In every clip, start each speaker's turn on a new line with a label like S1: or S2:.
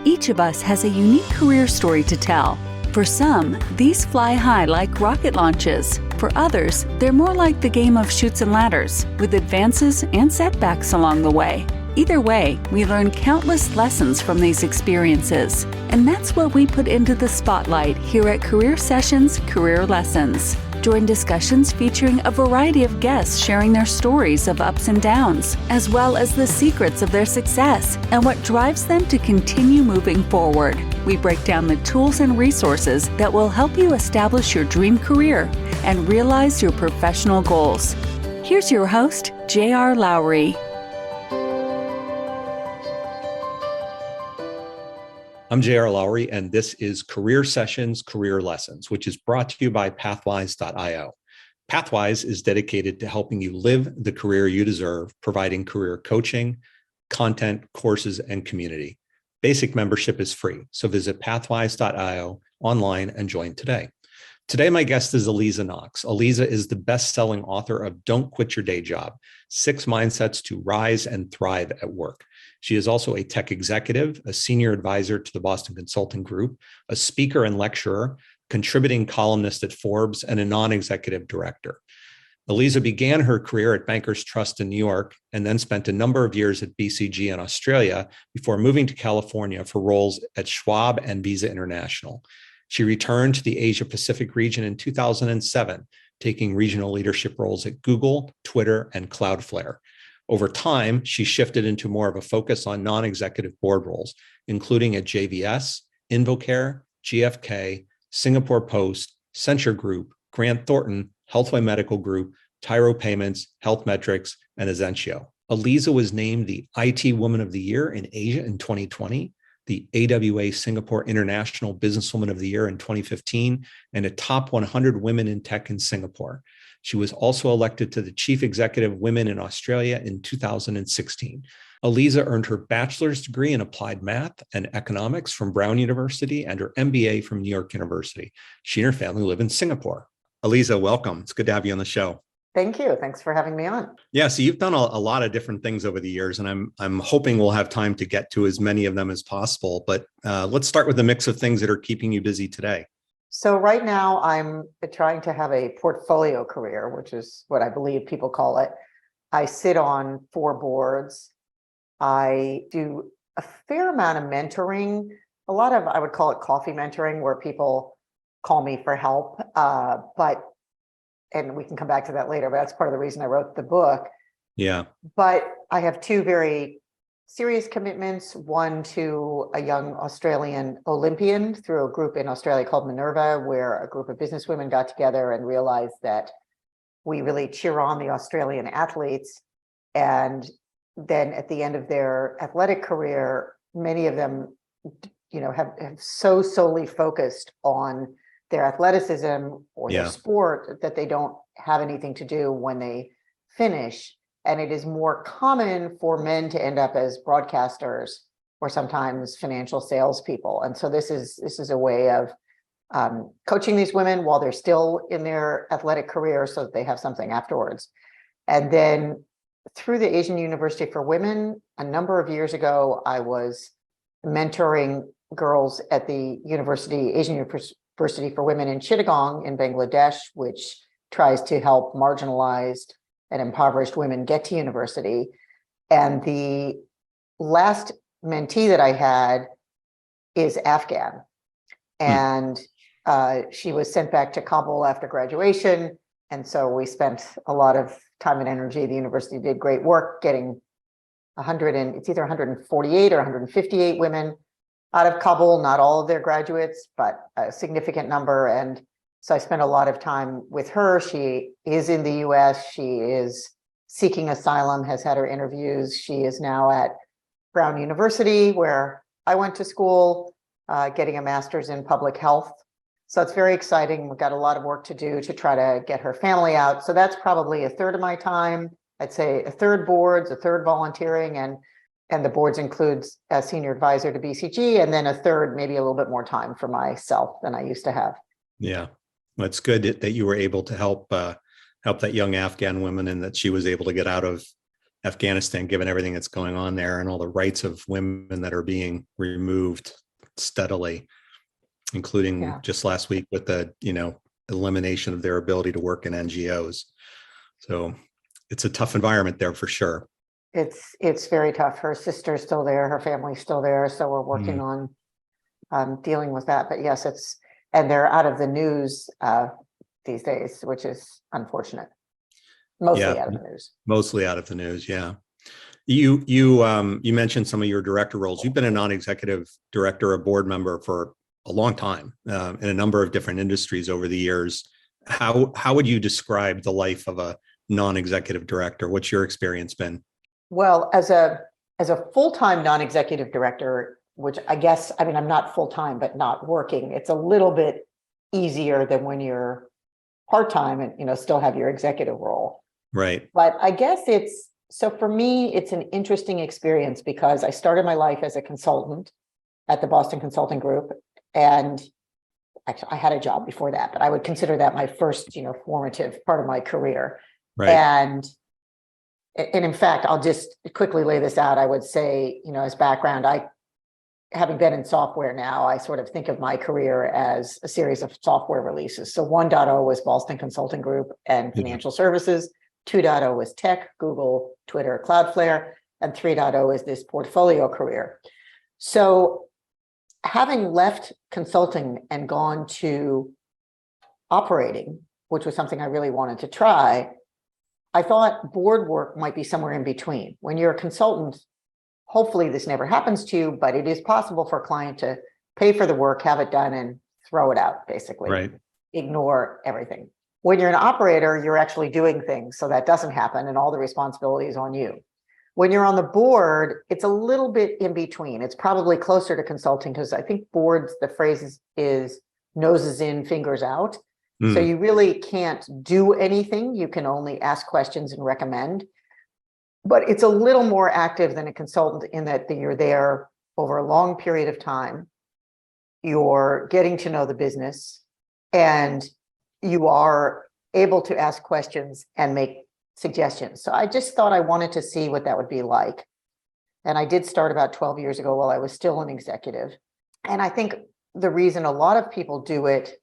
S1: Each of us has a unique career story to tell. For some, these fly high like rocket launches. For others, they're more like the game of chutes and ladders, with advances and setbacks along the way. Either way, we learn countless lessons from these experiences. And that's what we put into the spotlight here at Career Sessions Career Lessons. Join discussions featuring a variety of guests sharing their stories of ups and downs, as well as the secrets of their success and what drives them to continue moving forward. We break down the tools and resources that will help you establish your dream career and realize your professional goals. Here's your host, J.R. Lowry.
S2: I'm J.R. Lowry, and this is Career Sessions Career Lessons, which is brought to you by Pathwise.io. Pathwise is dedicated to helping you live the career you deserve, providing career coaching, content, courses, and community. Basic membership is free, so visit Pathwise.io online and join today. Today, my guest is Aliza Knox. Aliza is the best-selling author of Don't Quit Your Day Job, 6 Mindsets to Rise and Thrive at Work. She is also a tech executive, a senior advisor to the Boston Consulting Group, a speaker and lecturer, contributing columnist at Forbes, and a non-executive director. Aliza began her career at Bankers Trust in New York and then spent a number of years at BCG in Australia before moving to California for roles at Schwab and Visa International. She returned to the Asia Pacific region in 2007, taking regional leadership roles at Google, Twitter, and Cloudflare. Over time, she shifted into more of a focus on non-executive board roles, including at JVS, Invocare, GFK, Singapore Post, Accenture Group, Grant Thornton, Healthway Medical Group, Tyro Payments, Health Metrics, and Azentio. Aliza was named the IT Woman of the Year in Asia in 2020, the AWA Singapore International Businesswoman of the Year in 2015, and a top 100 women in tech in Singapore. She was also elected to the Chief Executive Women in Australia in 2016. Aliza earned her bachelor's degree in applied math and economics from Brown University and her MBA from New York University. She and her family live in Singapore. Aliza, welcome. It's good to have you on the show.
S3: Thank you. Thanks for having me on.
S2: Yeah, so you've done a lot of different things over the years, and I'm hoping we'll have time to get to as many of them as possible. But let's start with the mix of things that are keeping you busy today.
S3: So right now I'm trying to have a portfolio career, which is what I believe people call it. I sit on 4 boards. I do a fair amount of mentoring, a lot of, I would call it coffee mentoring, where people call me for help. And we can come back to that later, but that's part of the reason I wrote the book.
S2: Yeah.
S3: But I have 2 very serious commitments, one to a young Australian Olympian through a group in Australia called Minerva, where a group of businesswomen got together and realized that we really cheer on the Australian athletes. And then at the end of their athletic career, many of them, have so solely focused on their athleticism or their sport that they don't have anything to do when they finish. And it is more common for men to end up as broadcasters or sometimes financial salespeople. And so this is a way of coaching these women while they're still in their athletic career so that they have something afterwards. And then through the Asian University for Women, a number of years ago, I was mentoring girls at the Asian University for Women in Chittagong in Bangladesh, which tries to help marginalized and impoverished women get to university. And the last mentee that I had is Afghan. And she was sent back to Kabul after graduation. And so we spent a lot of time and energy. The university did great work getting it's either 148 or 158 women out of Kabul, not all of their graduates, but a significant number. And so I spent a lot of time with her. She is in the US. She is seeking asylum, has had her interviews. She is now at Brown University, where I went to school, getting a master's in public health. So it's very exciting. We've got a lot of work to do to try to get her family out. So that's probably a third of my time. I'd say a third boards, a third volunteering, and the boards includes a senior advisor to BCG, and then a third, maybe a little bit more time for myself than I used to have.
S2: Yeah. Well, it's good that you were able to help that young Afghan woman and that she was able to get out of Afghanistan, given everything that's going on there and all the rights of women that are being removed steadily, including just last week with the, elimination of their ability to work in NGOs. So it's a tough environment there for sure.
S3: It's very tough. Her sister's still there, her family's still there, so we're working on dealing with that. But yes, and they're out of the news these days, which is unfortunate. Mostly out of the news. Mostly out of the news,
S2: yeah. You mentioned some of your director roles. You've been a non-executive director, a board member for a long time in a number of different industries over the years. How would you describe the life of a non-executive director? What's your experience been?
S3: Well, as a full-time non-executive director, which I guess, I'm not full-time, but not working, it's a little bit easier than when you're part-time and, still have your executive role.
S2: Right.
S3: But I guess so for me, it's an interesting experience because I started my life as a consultant at the Boston Consulting Group. And actually, I had a job before that, but I would consider that my first, formative part of my career.
S2: Right.
S3: And in fact, I'll just quickly lay this out. I would say, as background, having been in software now, I sort of think of my career as a series of software releases. So 1.0 was Boston Consulting Group and financial services. 2.0 was tech, Google, Twitter, Cloudflare, and 3.0 is this portfolio career. So having left consulting and gone to operating, which was something I really wanted to try, I thought board work might be somewhere in between. When you're a consultant, hopefully this never happens to you, but it is possible for a client to pay for the work, have it done, and throw it out, basically.
S2: Right.
S3: Ignore everything. When you're an operator, you're actually doing things, so that doesn't happen, and all the responsibility is on you. When you're on the board, it's a little bit in between. It's probably closer to consulting because I think boards, the phrase is noses in, fingers out. So you really can't do anything. You can only ask questions and recommend. But it's a little more active than a consultant in that you're there over a long period of time. You're getting to know the business and you are able to ask questions and make suggestions. So I just thought I wanted to see what that would be like. And I did start about 12 years ago while I was still an executive. And I think the reason a lot of people do it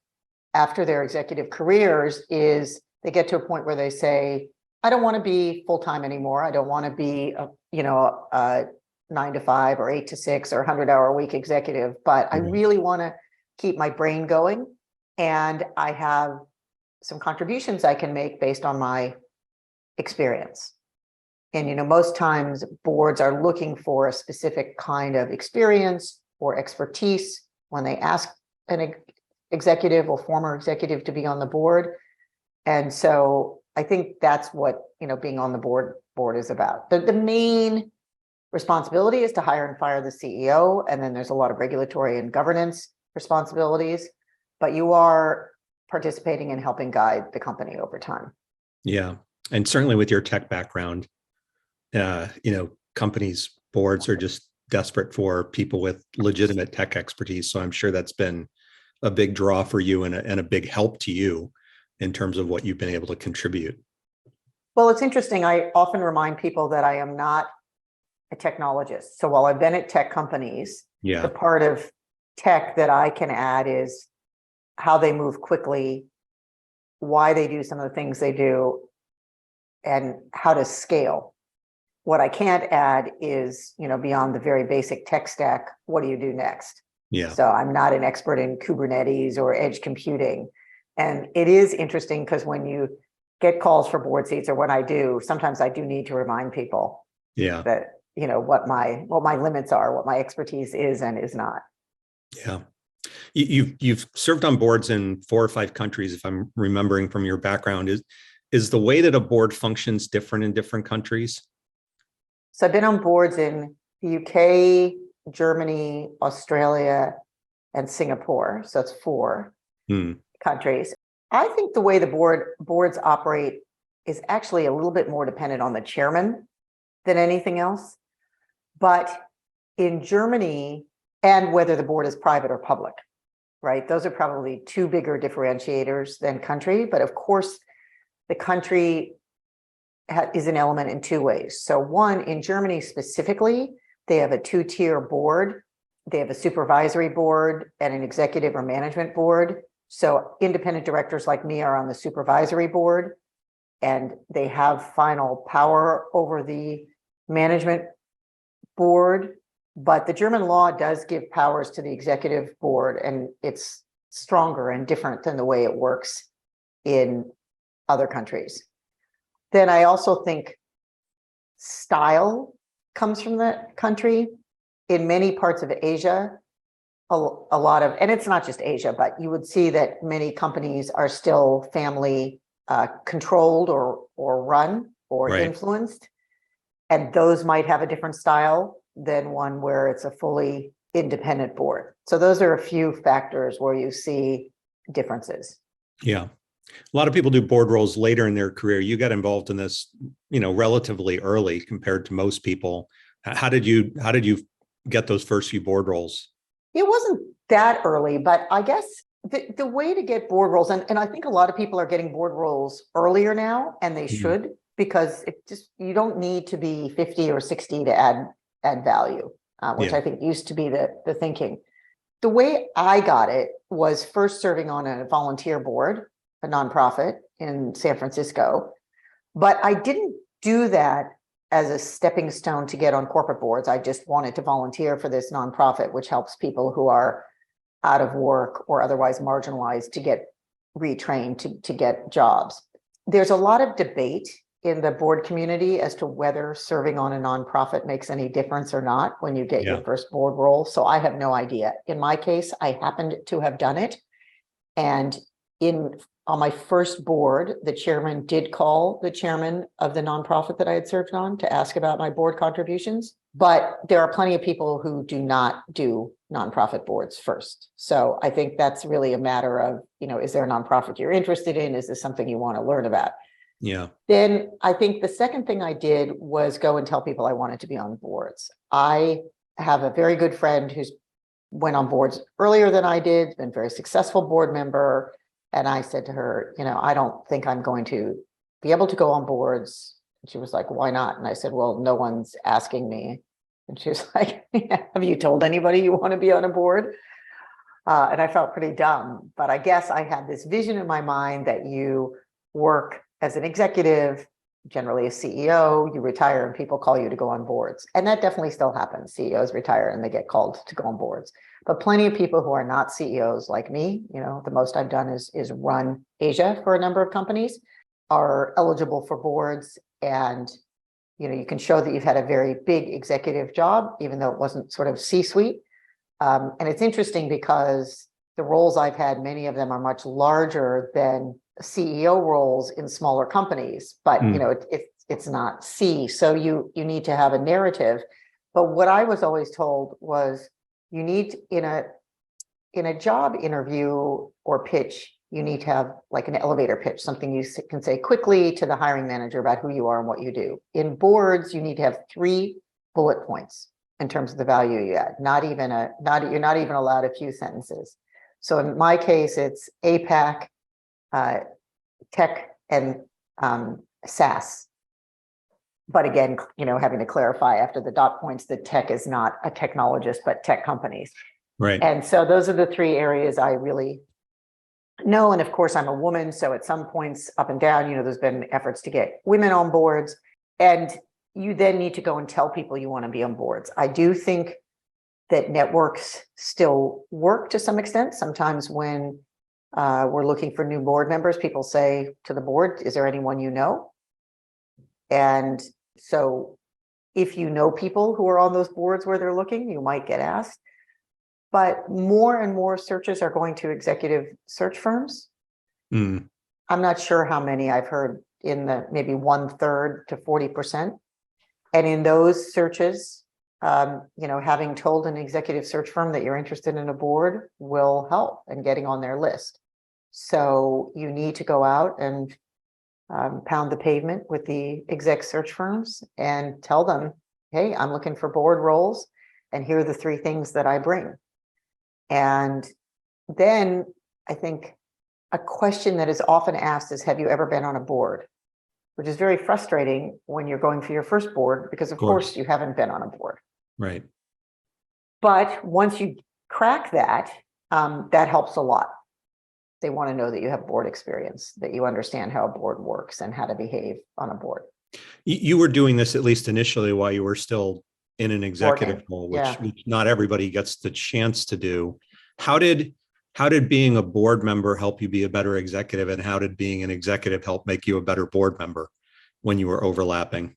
S3: after their executive careers is they get to a point where they say, I don't want to be full-time anymore. I don't want to be a 9 to 5 or 8 to 6 or 100-hour-a-week executive, but I really want to keep my brain going. And I have some contributions I can make based on my experience. And, most times boards are looking for a specific kind of experience or expertise when they ask an executive or former executive to be on the board. And so I think that's what, being on the board is about. The main responsibility is to hire and fire the CEO. And then there's a lot of regulatory and governance responsibilities, but you are participating in helping guide the company over time.
S2: Yeah. And certainly with your tech background, companies, boards are just desperate for people with legitimate tech expertise. So I'm sure that's been a big draw for you and a big help to you in terms of what you've been able to contribute.
S3: Well, it's interesting. I often remind people that I am not a technologist. So while I've been at tech companies, the part of tech that I can add is how they move quickly, why they do some of the things they do, and how to scale. What I can't add is, beyond the very basic tech stack, what do you do next?
S2: Yeah.
S3: So I'm not an expert in Kubernetes or edge computing. And it is interesting because when you get calls for board seats, or when I do, sometimes I do need to remind people that, what my limits are, what my expertise is and is not.
S2: Yeah. You've served on boards in 4 or 5 countries, if I'm remembering from your background. Is the way that a board functions different in different countries?
S3: So I've been on boards in the UK, Germany, Australia, and Singapore. So it's 4 countries. I think the way the boards operate is actually a little bit more dependent on the chairman than anything else. But in Germany, and whether the board is private or public, right? Those are probably 2 bigger differentiators than country. But of course, the country is an element in two ways. So one, in Germany specifically, they have a two-tier board. They have a supervisory board and an executive or management board. So independent directors like me are on the supervisory board, and they have final power over the management board. But the German law does give powers to the executive board, and it's stronger and different than the way it works in other countries. Then I also think style comes from the country. In many parts of Asia, a lot of, and it's not just Asia, but you would see that many companies are still family controlled or run or influenced. And those might have a different style than one where it's a fully independent board. So those are a few factors where you see differences.
S2: Yeah. A lot of people do board roles later in their career. You got involved in this, relatively early compared to most people. How did you get those first few board roles?
S3: It wasn't that early, but I guess the way to get board roles, and I think a lot of people are getting board roles earlier now, and they should, because you don't need to be 50 or 60 to add value, which I think used to be the thinking. The way I got it was first serving on a volunteer board, a nonprofit in San Francisco, but I didn't do that as a stepping stone to get on corporate boards. I just wanted to volunteer for this nonprofit, which helps people who are out of work or otherwise marginalized to get retrained to get jobs. There's a lot of debate in the board community as to whether serving on a nonprofit makes any difference or not when you get your first board role. So I have no idea. In my case, I happened to have done it. And on my first board, the chairman did call the chairman of the nonprofit that I had served on to ask about my board contributions. But there are plenty of people who do not do nonprofit boards first. So I think that's really a matter of, is there a nonprofit you're interested in? Is this something you want to learn about?
S2: Yeah.
S3: Then I think the second thing I did was go and tell people I wanted to be on boards. I have a very good friend who's went on boards earlier than I did, been a very successful board member. And I said to her, I don't think I'm going to be able to go on boards. And she was like, why not? And I said, well, no one's asking me. And she was like, have you told anybody you want to be on a board? And I felt pretty dumb, but I guess I had this vision in my mind that you work as an executive, generally a CEO, you retire and people call you to go on boards. And that definitely still happens. CEOs retire and they get called to go on boards. But plenty of people who are not CEOs like me, the most I've done is run Asia for a number of companies, are eligible for boards. And, you can show that you've had a very big executive job, even though it wasn't sort of C-suite. And it's interesting because the roles I've had, many of them are much larger than CEO roles in smaller companies, but it's not C. So you need to have a narrative. But what I was always told was you need in a job interview or pitch, you need to have like an elevator pitch, something you can say quickly to the hiring manager about who you are and what you do. In boards, you need to have 3 bullet points in terms of the value you add. You're not even allowed a few sentences. So in my case, it's APAC, tech, and SaaS. But again, having to clarify after the dot points that tech is not a technologist, but tech companies.
S2: Right.
S3: And so those are the 3 areas I really know. And of course, I'm a woman. So at some points up and down, there's been efforts to get women on boards. And you then need to go and tell people you want to be on boards. I do think that networks still work to some extent. Sometimes when we're looking for new board members, people say to the board, is there anyone you know? And so if you know people who are on those boards where they're looking, you might get asked. But more and more searches are going to executive search firms. I'm not sure how many. I've heard in the maybe 1/3 to 40%. And in those searches, having told an executive search firm that you're interested in a board will help in getting on their list. So you need to go out and pound the pavement with the exec search firms and tell them, hey, I'm looking for board roles, and here are the 3 things that I bring. And then I think a question that is often asked is, have you ever been on a board? which is very frustrating when you're going for your first board, because of course you haven't been on a board.
S2: Right.
S3: But once you crack that, that helps a lot. They want to know that you have board experience, that you understand how a board works and how to behave on a board.
S2: You were doing this, at least initially, while you were still in an executive role, which not everybody gets the chance to do. How did being a board member help you be a better executive, and how did being an executive help make you a better board member when you were overlapping?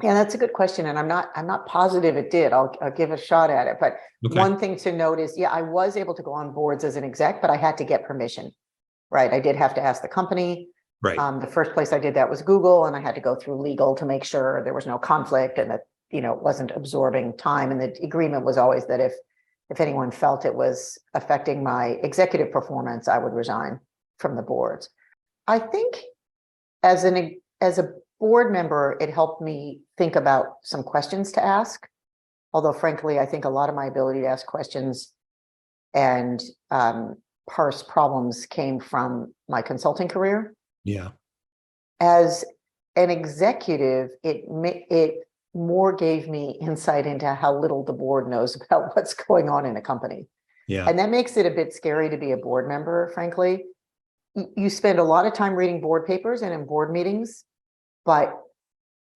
S3: Yeah, that's a good question, and I'm not positive it did. I'll give a shot at it. But one thing to note is, I was able to go on boards as an exec, but I had to get permission. Right, I did have to ask the company.
S2: Right.
S3: The first place I did that was Google, and I had to go through legal to make sure there was no conflict and that it wasn't absorbing time. And the agreement was always that if anyone felt it was affecting my executive performance, I would resign from the boards. I think as a board member, it helped me think about some questions to ask. Although, frankly, I think a lot of my ability to ask questions and parse problems came from my consulting career.
S2: Yeah.
S3: As an executive, it more gave me insight into how little the board knows about what's going on in a company.
S2: Yeah.
S3: And that makes it a bit scary to be a board member, frankly. You spend a lot of time reading board papers and in board meetings, but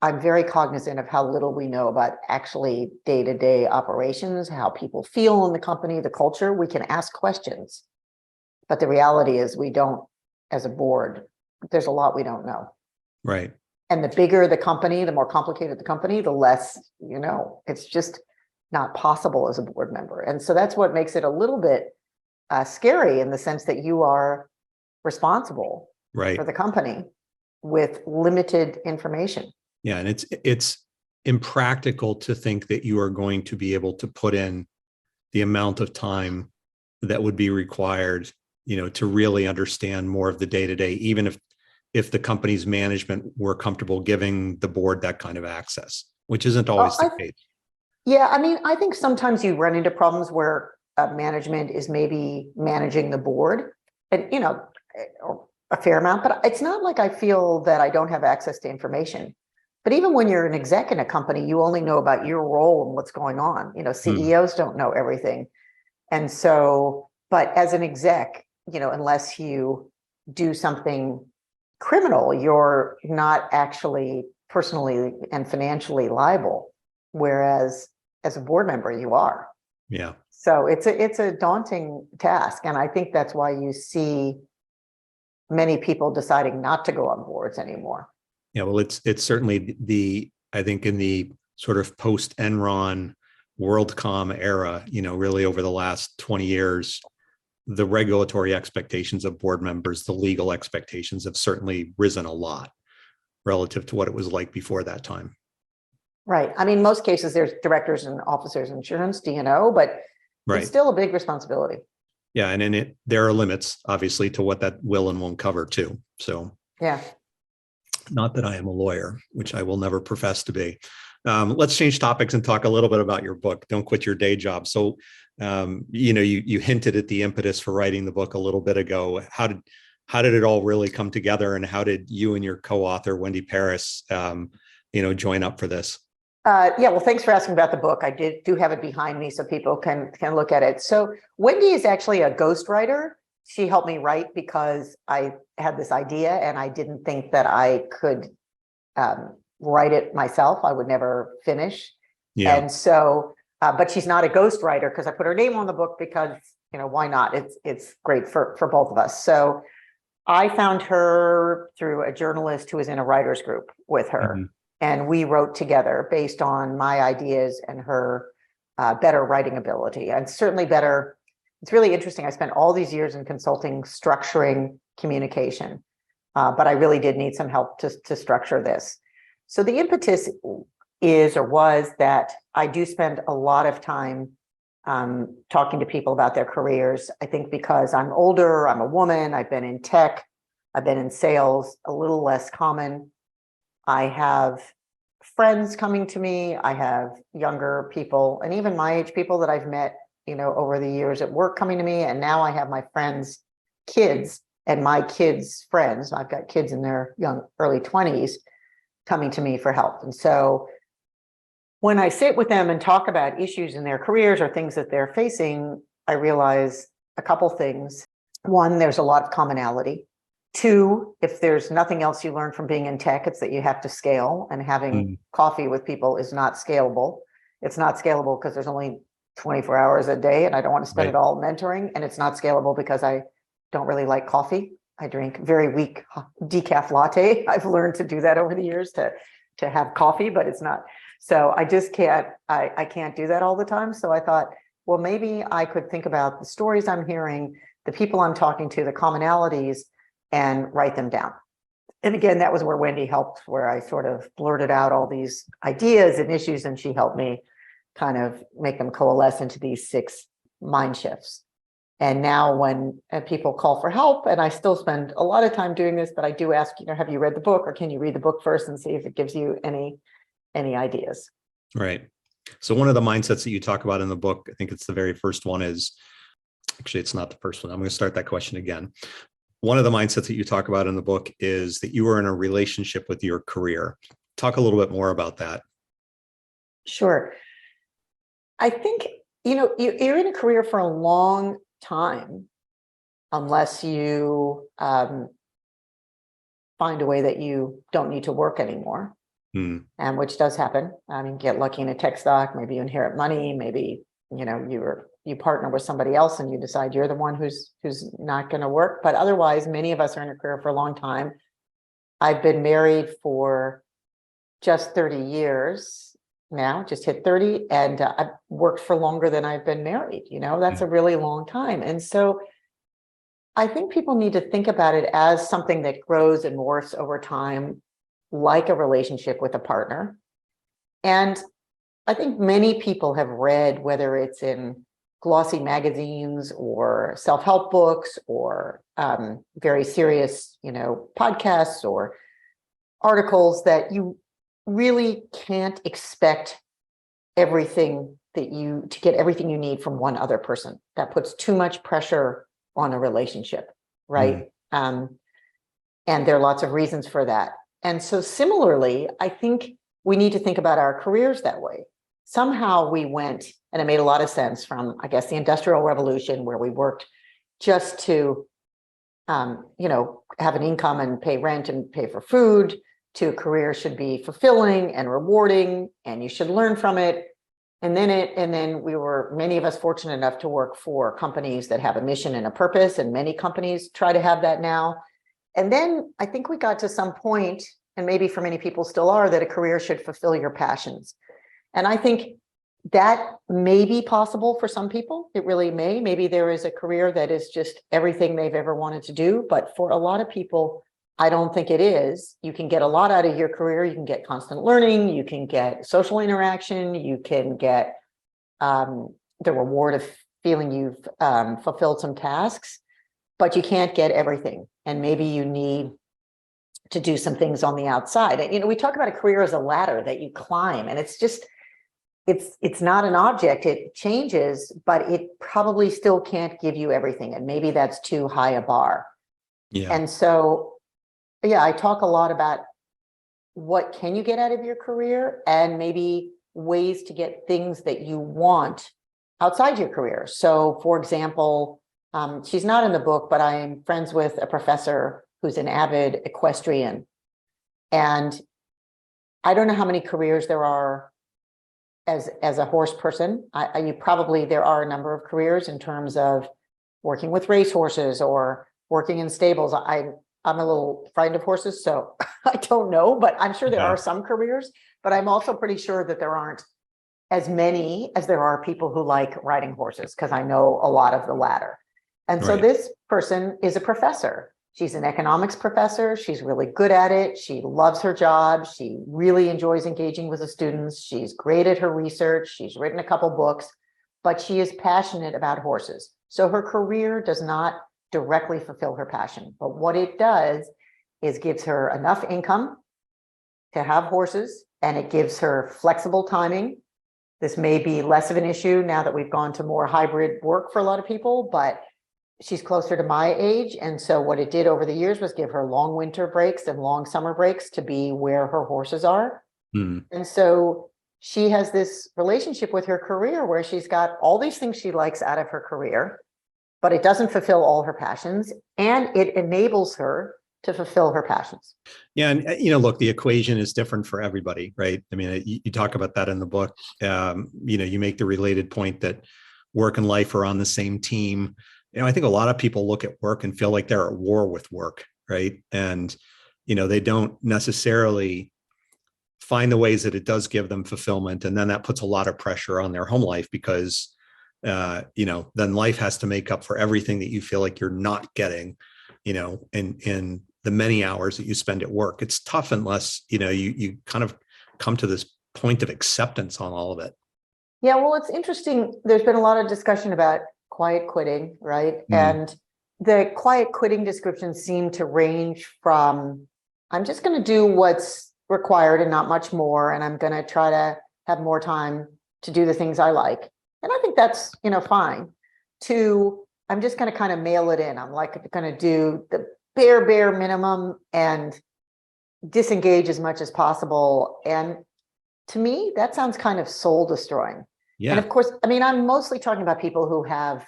S3: I'm very cognizant of how little we know about actually day-to-day operations, how people feel in the company, the culture. We can ask questions, but the reality is we don't, as a board, there's a lot we don't know.
S2: Right.
S3: And the bigger the company, the more complicated the company, the less it's just not possible as a board member. And so that's what makes it a little bit scary, in the sense that you are responsible for the company with limited information.
S2: Yeah. And it's impractical to think that you are going to be able to put in the amount of time that would be required, to really understand more of the day-to-day, even if the company's management were comfortable giving the board that kind of access, which isn't always the case. Yeah,
S3: I think sometimes you run into problems where management is maybe managing the board, and a fair amount, but it's not like I feel that I don't have access to information. But even when you're an exec in a company, you only know about your role and what's going on. CEOs don't know everything. And so, but as an exec, unless you do something criminal, you're not actually personally and financially liable. Whereas as a board member, you are.
S2: Yeah.
S3: So it's a daunting task. And I think that's why you see many people deciding not to go on boards anymore.
S2: Yeah, well, it's certainly I think in the sort of post-Enron WorldCom era, really over the last 20 years, the regulatory expectations of board members, the legal expectations have certainly risen a lot relative to what it was like before that time.
S3: Right. Most cases there's directors and officers insurance, D&O, but it's still a big responsibility.
S2: Yeah. And there are limits, obviously, to what that will and won't cover too. So
S3: yeah.
S2: Not that I am a lawyer, which I will never profess to be. Let's change topics and talk a little bit about your book, Don't Quit Your Day Job. So, you hinted at the impetus for writing the book a little bit ago. How did it all really come together, and how did you and your co-author, Wendy Paris, join up for this?
S3: Well, thanks for asking about the book. I do have it behind me so people can look at it. So Wendy is actually a ghostwriter. She helped me write because I had this idea and I didn't think that I could write it myself. I would never finish. Yeah. And so, but she's not a ghostwriter because I put her name on the book because, why not? It's great for both of us. So I found her through a journalist who was in a writer's group with her. Mm-hmm. And we wrote together based on my ideas and her better writing ability, and certainly better. It's really interesting. I spent all these years in consulting, structuring communication, but I really did need some help to structure this. So the impetus was that I do spend a lot of time talking to people about their careers. I think because I'm older, I'm a woman, I've been in tech, I've been in sales, a little less common. I have friends coming to me. I have younger people and even my age people that I've met, over the years at work coming to me. And now I have my friends' kids and my kids' friends. I've got kids in their early 20s coming to me for help. And so when I sit with them and talk about issues in their careers or things that they're facing, I realize a couple things. One, there's a lot of commonality. Two, if there's nothing else you learn from being in tech, it's that you have to scale, and having coffee with people is not scalable. It's not scalable because there's only 24 hours a day and I don't want to spend it all mentoring. And it's not scalable because I don't really like coffee. I drink very weak decaf latte. I've learned to do that over the years to have coffee, but it's not. So I just can't, I can't do that all the time. So I thought, well, maybe I could think about the stories I'm hearing, the people I'm talking to, the commonalities, and write them down. And again, that was where Wendy helped, where I sort of blurted out all these ideas and issues, and she helped me kind of make them coalesce into these 6 mind shifts. And now when people call for help, and I still spend a lot of time doing this, but I do ask, have you read the book, or can you read the book first and see if it gives you any ideas?
S2: Right. So one of the mindsets that you talk about in the book, I think it's the very first one, is actually, it's not the first one. I'm going to start that question again. One of the mindsets that you talk about in the book is that you are in a relationship with your career. Talk a little bit more about that.
S3: Sure. I think, you're in a career for a long time, unless you find a way that you don't need to work anymore. And which does happen. I mean, get lucky in a tech stock, maybe you inherit money, maybe, you partner with somebody else and you decide you're the one who's not going to work. But otherwise, many of us are in a career for a long time. I've been married for just 30 years now, just hit 30, and I've worked for longer than I've been married. That's a really long time. And so I think people need to think about it as something that grows and morphs over time, like a relationship with a partner. And I think many people have read, whether it's in glossy magazines or self-help books or very serious, podcasts or articles, that you really can't expect everything to get everything you need from one other person. That puts too much pressure on a relationship, right? And there are lots of reasons for that. And so similarly, I think we need to think about our careers that way. Somehow we went, and it made a lot of sense, from, I guess, the Industrial Revolution, where we worked just to, have an income and pay rent and pay for food, to a career should be fulfilling and rewarding, and you should learn from it. And then many of us fortunate enough to work for companies that have a mission and a purpose, and many companies try to have that now. And then I think we got to some point, and maybe for many people still are, that a career should fulfill your passions. And I think that may be possible for some people. It really may. Maybe there is a career that is just everything they've ever wanted to do. But for a lot of people, I don't think it is. You can get a lot out of your career. You can get constant learning. You can get social interaction. You can get the reward of feeling you've fulfilled some tasks, but you can't get everything. And maybe you need to do some things on the outside. We talk about a career as a ladder that you climb, and it's just, it's not an object. It changes, but it probably still can't give you everything. And maybe that's too high a bar. Yeah. And so, I talk a lot about what can you get out of your career, and maybe ways to get things that you want outside your career. So for example, she's not in the book, but I'm friends with a professor who's an avid equestrian. And I don't know how many careers there are as a horse person. There are a number of careers in terms of working with race horses or working in stables. I'm a little frightened of horses, so I don't know, but I'm sure there are some careers, but I'm also pretty sure that there aren't as many as there are people who like riding horses, because I know a lot of the latter. And so this person is a professor. She's an economics professor. She's really good at it. She loves her job. She really enjoys engaging with the students. She's great at her research. She's written a couple books, but she is passionate about horses. So her career does not directly fulfill her passion, but what it does is gives her enough income to have horses, and it gives her flexible timing. This may be less of an issue now that we've gone to more hybrid work for a lot of people, but she's closer to my age. And so what it did over the years was give her long winter breaks and long summer breaks to be where her horses are.
S2: Hmm.
S3: And so she has this relationship with her career where she's got all these things she likes out of her career, but it doesn't fulfill all her passions, and it enables her to fulfill her passions.
S2: Yeah. And, look, the equation is different for everybody, right? I mean, you talk about that in the book. You make the related point that work and life are on the same team. I think a lot of people look at work and feel like they're at war with work, right? And, they don't necessarily find the ways that it does give them fulfillment. And then that puts a lot of pressure on their home life because, then life has to make up for everything that you feel like you're not getting, in the many hours that you spend at work. It's tough unless, you kind of come to this point of acceptance on all of it.
S3: Yeah, well, it's interesting. There's been a lot of discussion about quiet quitting, right? And the quiet quitting descriptions seem to range from, I'm just going to do what's required and not much more, and I'm going to try to have more time to do the things I like. And I think that's, fine. To, I'm just going to kind of mail it in. I'm like going to do the bare minimum and disengage as much as possible. And to me, that sounds kind of soul destroying.
S2: Yeah.
S3: And of course, I mean, I'm mostly talking about people who have,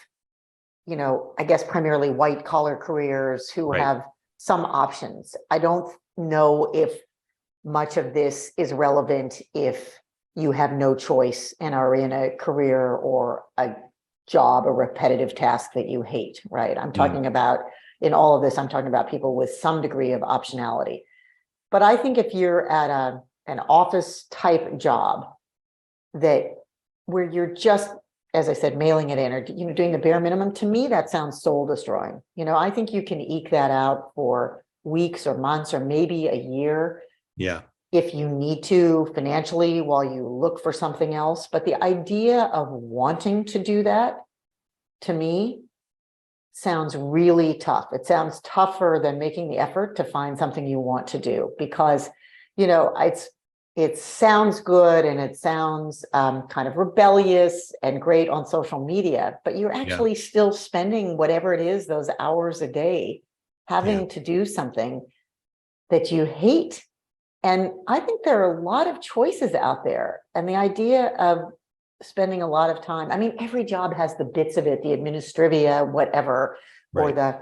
S3: I guess primarily white collar careers who
S2: Right.
S3: have some options. I don't know if much of this is relevant if you have no choice and are in a career or a job, a repetitive task that you hate, right? I'm talking about, in all of this, I'm talking about people with some degree of optionality. But I think if you're at an office type job where you're just, as I said, mailing it in or doing the bare minimum, to me that sounds soul destroying. I think you can eke that out for weeks or months or maybe a year.
S2: Yeah.
S3: If you need to financially while you look for something else. But the idea of wanting to do that, to me, sounds really tough. It sounds tougher than making the effort to find something you want to do because, it sounds good and it sounds kind of rebellious and great on social media, but you're actually still spending whatever it is, those hours a day, having to do something that you hate. And I think there are a lot of choices out there. And the idea of spending a lot of time, I mean, every job has the bits of it, the administrivia, whatever, or the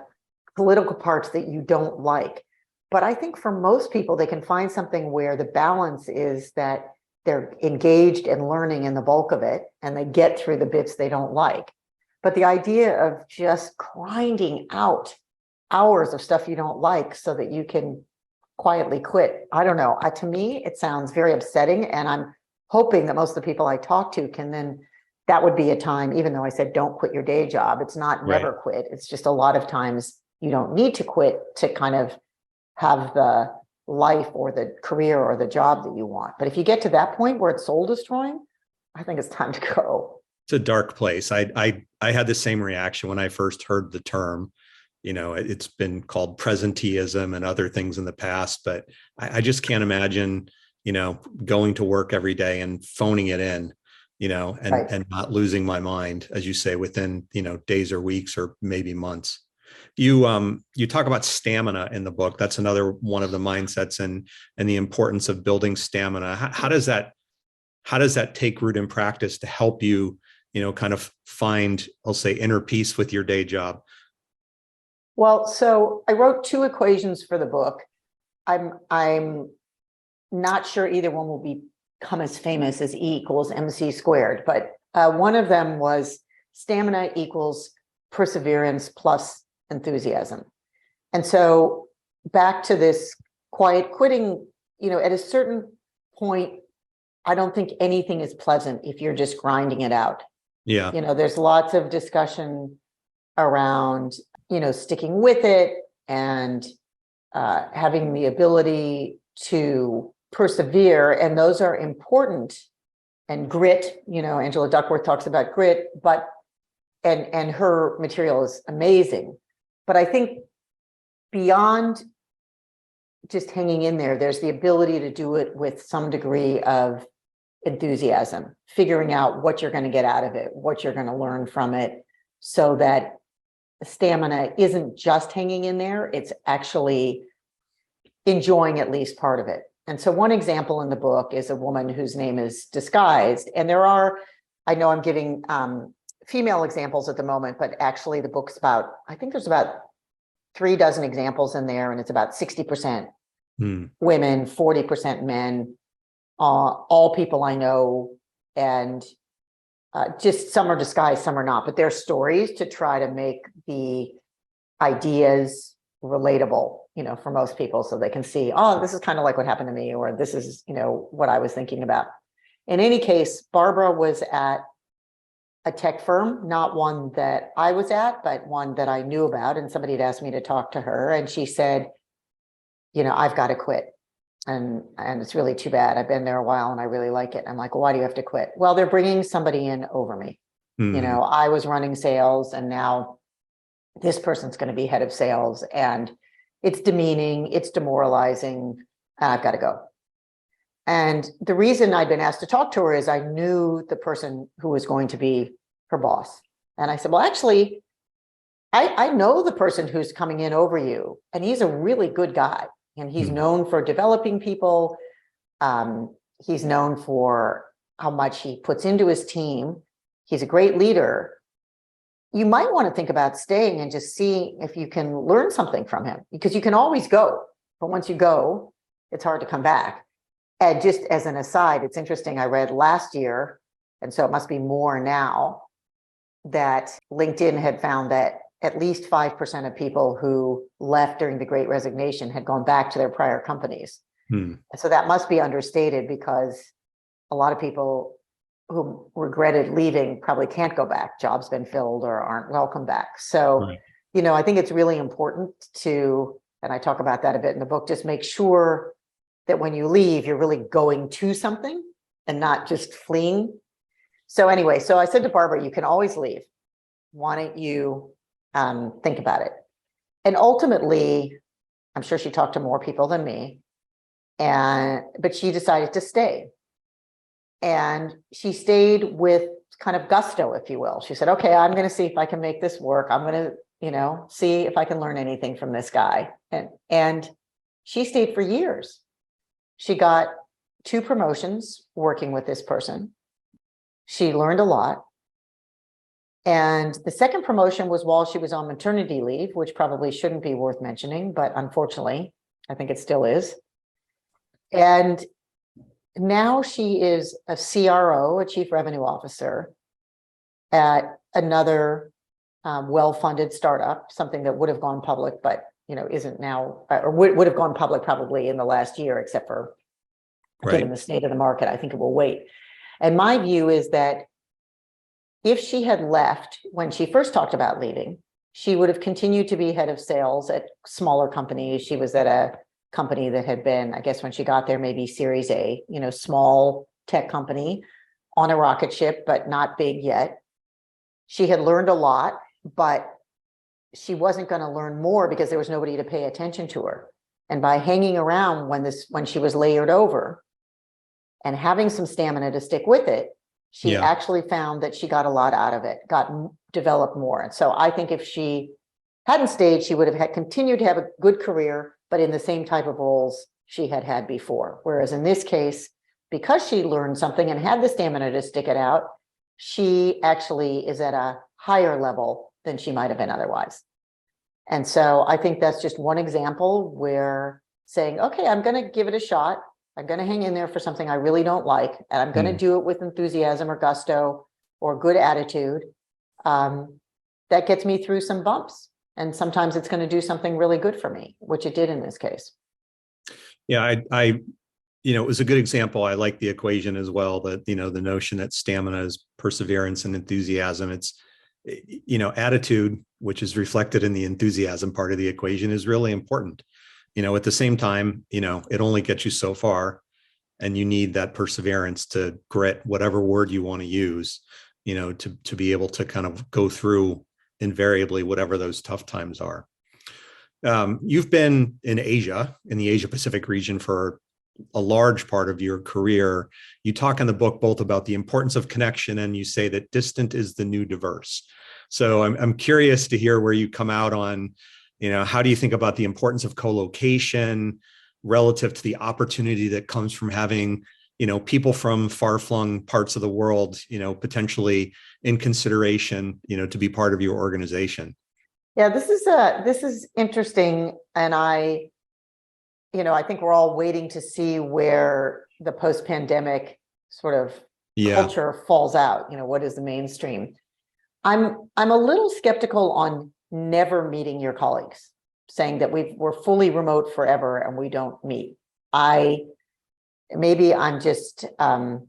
S3: political parts that you don't like. But I think for most people, they can find something where the balance is that they're engaged and learning in the bulk of it, and they get through the bits they don't like. But the idea of just grinding out hours of stuff you don't like so that you can quietly quit, I don't know. To me, it sounds very upsetting. And I'm hoping that most of the people I talk to can then, that would be a time, even though I said don't quit your day job, it's not never quit. It's just a lot of times you don't need to quit to kind of have the life or the career or the job that you want. But if you get to that point where it's soul destroying, I think it's time to go.
S2: It's a dark place. I had the same reaction when I first heard the term. It's been called presenteeism and other things in the past, but I just can't imagine, going to work every day and phoning it in, and not losing my mind, as you say, within, days or weeks or maybe months. You talk about stamina in the book. That's another one of the mindsets and the importance of building stamina. How does that take root in practice to help you, kind of find, I'll say, inner peace with your day job?
S3: Well, so I wrote 2 equations for the book. I'm not sure either one will become as famous as E equals MC squared, but one of them was stamina equals perseverance plus enthusiasm. And so back to this quiet quitting, at a certain point, I don't think anything is pleasant if you're just grinding it out.
S2: Yeah.
S3: There's lots of discussion around, sticking with it and having the ability to persevere. And those are important. And grit, Angela Duckworth talks about grit, but and her material is amazing. But I think beyond just hanging in there, there's the ability to do it with some degree of enthusiasm, figuring out what you're going to get out of it, what you're going to learn from it, so that stamina isn't just hanging in there, it's actually enjoying at least part of it. And so one example in the book is a woman whose name is Disguised. And there are, I know I'm giving female examples at the moment, but actually the book's about, I think there's about 36 examples in there, and it's about 60% women, 40% men, all people I know, and just some are disguised, some are not, but they're stories to try to make the ideas relatable, for most people, so they can see, oh, this is kind of like what happened to me, or this is, what I was thinking about. In any case, Barbara was at a tech firm, not one that I was at, but one that I knew about, and somebody had asked me to talk to her, and she said, I've got to quit. And it's really too bad. I've been there a while and I really like it. I'm like, well, why do you have to quit? Well, they're bringing somebody in over me. I was running sales, and now this person's going to be head of sales, and it's demeaning, it's demoralizing, and I've got to go. And the reason I'd been asked to talk to her is I knew the person who was going to be her boss. And I said, well, actually, I know the person who's coming in over you, and he's a really good guy. And he's known for developing people. He's known for how much he puts into his team. He's a great leader. You might want to think about staying and just see if you can learn something from him, because you can always go. But once you go, it's hard to come back. And just as an aside, it's interesting, I read last year, and so it must be more now, that LinkedIn had found that at least 5% of people who left during the Great Resignation had gone back to their prior companies. And so that must be understated, because a lot of people who regretted leaving probably can't go back. Jobs been filled or aren't welcome back. So, I think it's really important to, and I talk about that a bit in the book, just make sure that when you leave, you're really going to something and not just fleeing. So anyway, so I said to Barbara, you can always leave. Why don't you think about it? And ultimately, I'm sure she talked to more people than me, but she decided to stay. And she stayed with kind of gusto, if you will. She said, okay, I'm going to see if I can make this work. I'm going to, see if I can learn anything from this guy. And she stayed for years. She got 2 promotions working with this person. She learned a lot. And the second promotion was while she was on maternity leave, which probably shouldn't be worth mentioning, but unfortunately, I think it still is. And now she is a CRO, a chief revenue officer, at another well-funded startup, something that would have gone public, but isn't now, or would have gone public probably in the last year, except for given the state of the market, I think it will wait. And my view is that if she had left when she first talked about leaving, she would have continued to be head of sales at smaller companies. She was at a company that had been, I guess when she got there, maybe Series A, small tech company on a rocket ship, but not big yet. She had learned a lot, but she wasn't going to learn more because there was nobody to pay attention to her. And by hanging around when she was layered over and having some stamina to stick with it, she actually found that she got a lot out of it, developed more. And so I think if she hadn't stayed, she would have continued to have a good career, but in the same type of roles she had had before. Whereas in this case, because she learned something and had the stamina to stick it out, she actually is at a higher level than she might have been otherwise. And so I think that's just one example where saying, okay, I'm going to give it a shot. I'm going to hang in there for something I really don't like, and I'm going to do it with enthusiasm or gusto or good attitude. That gets me through some bumps. And sometimes it's going to do something really good for me, which it did in this case.
S2: Yeah, I it was a good example. I like the equation as well, that, the notion that stamina is perseverance and enthusiasm. It's, attitude, which is reflected in the enthusiasm part of the equation, is really important. At the same time, it only gets you so far, and you need that perseverance to grit, whatever word you want to use, to be able to kind of go through invariably whatever those tough times are. You've been in Asia, in the Asia Pacific region for, a large part of your career. You talk in the book both about the importance of connection, and you say that distant is the new diverse. So I'm curious to hear where you come out on, how do you think about the importance of co-location relative to the opportunity that comes from having, people from far-flung parts of the world, potentially in consideration, to be part of your organization?
S3: Yeah, this is interesting, and I think we're all waiting to see where the post-pandemic sort of culture falls out. What is the mainstream? I'm a little skeptical on never meeting your colleagues, saying that we're fully remote forever and we don't meet. Maybe I'm just a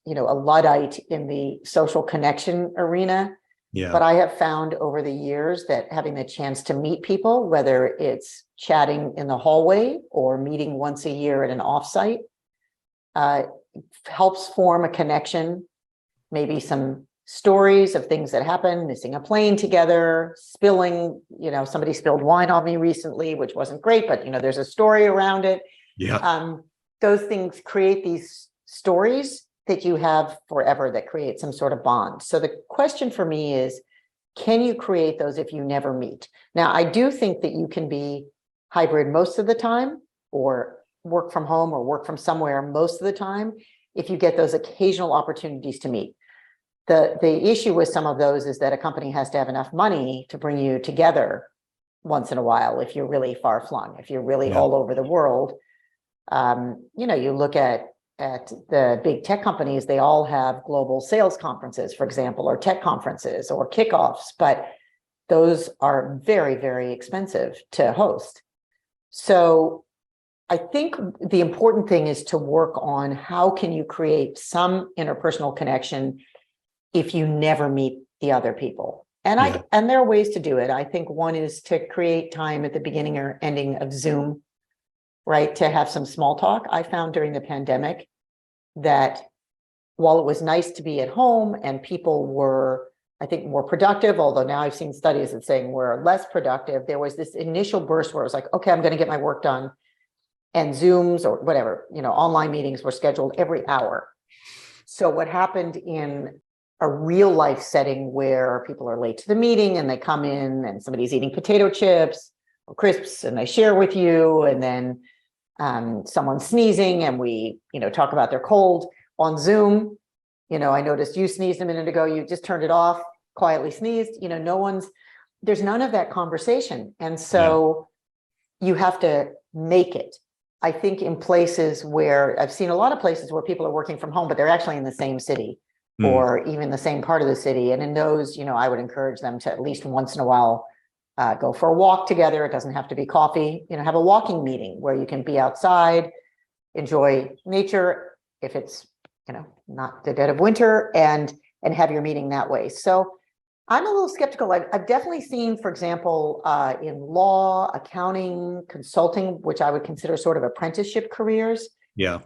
S3: Luddite in the social connection arena.
S2: Yeah.
S3: But I have found over the years that having the chance to meet people, whether it's chatting in the hallway or meeting once a year at an offsite, helps form a connection, maybe some stories of things that happened, missing a plane together, spilling, somebody spilled wine on me recently, which wasn't great, but there's a story around it.
S2: Yeah.
S3: Those things create these stories that you have forever that create some sort of bond. So the question for me is, can you create those if you never meet? Now, I do think that you can be hybrid most of the time, or work from home or work from somewhere most of the time, if you get those occasional opportunities to meet. The issue with some of those is that a company has to have enough money to bring you together once in a while if you're really far flung, if you're really all over the world. You look at the big tech companies, they all have global sales conferences, for example, or tech conferences or kickoffs, but those are very, very expensive to host. So I think the important thing is to work on how can you create some interpersonal connection if you never meet the other people. And and there are ways to do it. I think one is to create time at the beginning or ending of Zoom, right? To have some small talk. I found during the pandemic that while it was nice to be at home and people were, I think, more productive, although now I've seen studies that saying we're less productive, there was this initial burst where it was like, okay, I'm going to get my work done. And Zooms or whatever, online meetings were scheduled every hour. So what happened in a real life setting where people are late to the meeting and they come in and somebody's eating potato chips or crisps and they share with you, and then someone's sneezing and we, talk about their cold on Zoom. I noticed you sneezed a minute ago. You just turned it off, quietly sneezed. There's none of that conversation. And so you have to make it. I think in places where I've seen a lot of places where people are working from home, but they're actually in the same city or even the same part of the city. And in those, I would encourage them to at least once in a while go for a walk together. It doesn't have to be coffee, have a walking meeting where you can be outside, enjoy nature if it's, not the dead of winter, and have your meeting that way. So I'm a little skeptical. I've definitely seen, for example, in law, accounting, consulting, which I would consider sort of apprenticeship careers.
S2: Yeah.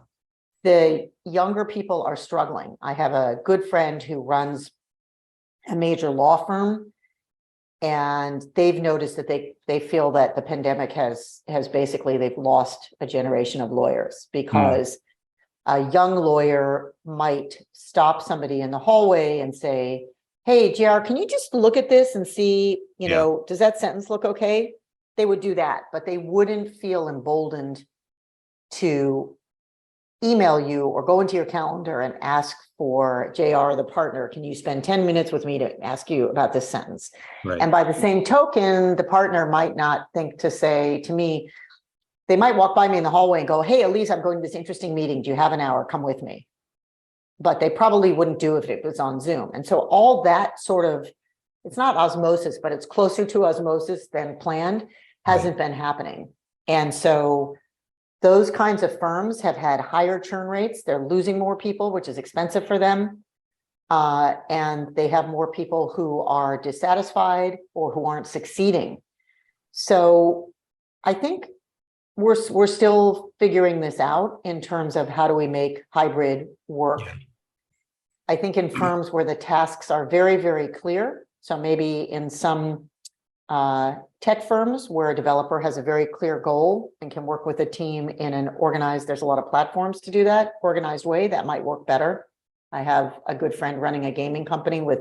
S3: The younger people are struggling. I have a good friend who runs a major law firm, and they've noticed that they feel that the pandemic has basically, they've lost a generation of lawyers, because a young lawyer might stop somebody in the hallway and say, hey, JR, can you just look at this and see, does that sentence look okay? They would do that, but they wouldn't feel emboldened to email you or go into your calendar and ask for JR, the partner, can you spend 10 minutes with me to ask you about this sentence?
S2: Right.
S3: And by the same token, the partner might not think to say to me, they might walk by me in the hallway and go, hey, Aliza, I'm going to this interesting meeting. Do you have an hour? Come with me. But they probably wouldn't do if it was on Zoom. And so all that sort of, it's not osmosis, but it's closer to osmosis than planned, hasn't been happening. And so those kinds of firms have had higher churn rates. They're losing more people, which is expensive for them. And they have more people who are dissatisfied or who aren't succeeding. So I think we're still figuring this out in terms of how do we make hybrid work. I think in firms where the tasks are very, very clear, so maybe in some tech firms where a developer has a very clear goal and can work with a team in an organized, there's a lot of platforms to do that, organized way that might work better. I have a good friend running a gaming company with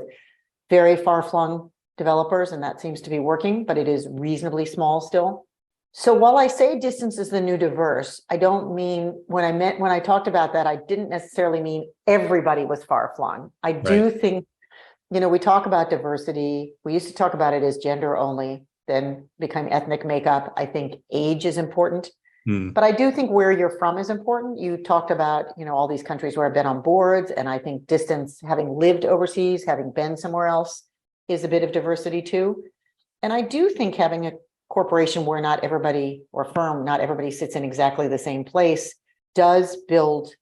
S3: very far-flung developers, and that seems to be working, but it is reasonably small still. So while I say distance is the new diverse, I don't mean, when I talked about that, I didn't necessarily mean everybody was far-flung. I do think, we talk about diversity. We used to talk about it as gender only, then become ethnic makeup. I think age is important. But I do think where you're from is important. You talked about, all these countries where I've been on boards, and I think distance, having lived overseas, having been somewhere else, is a bit of diversity too. And I do think having a corporation where not everybody, or firm, not everybody sits in exactly the same place, does build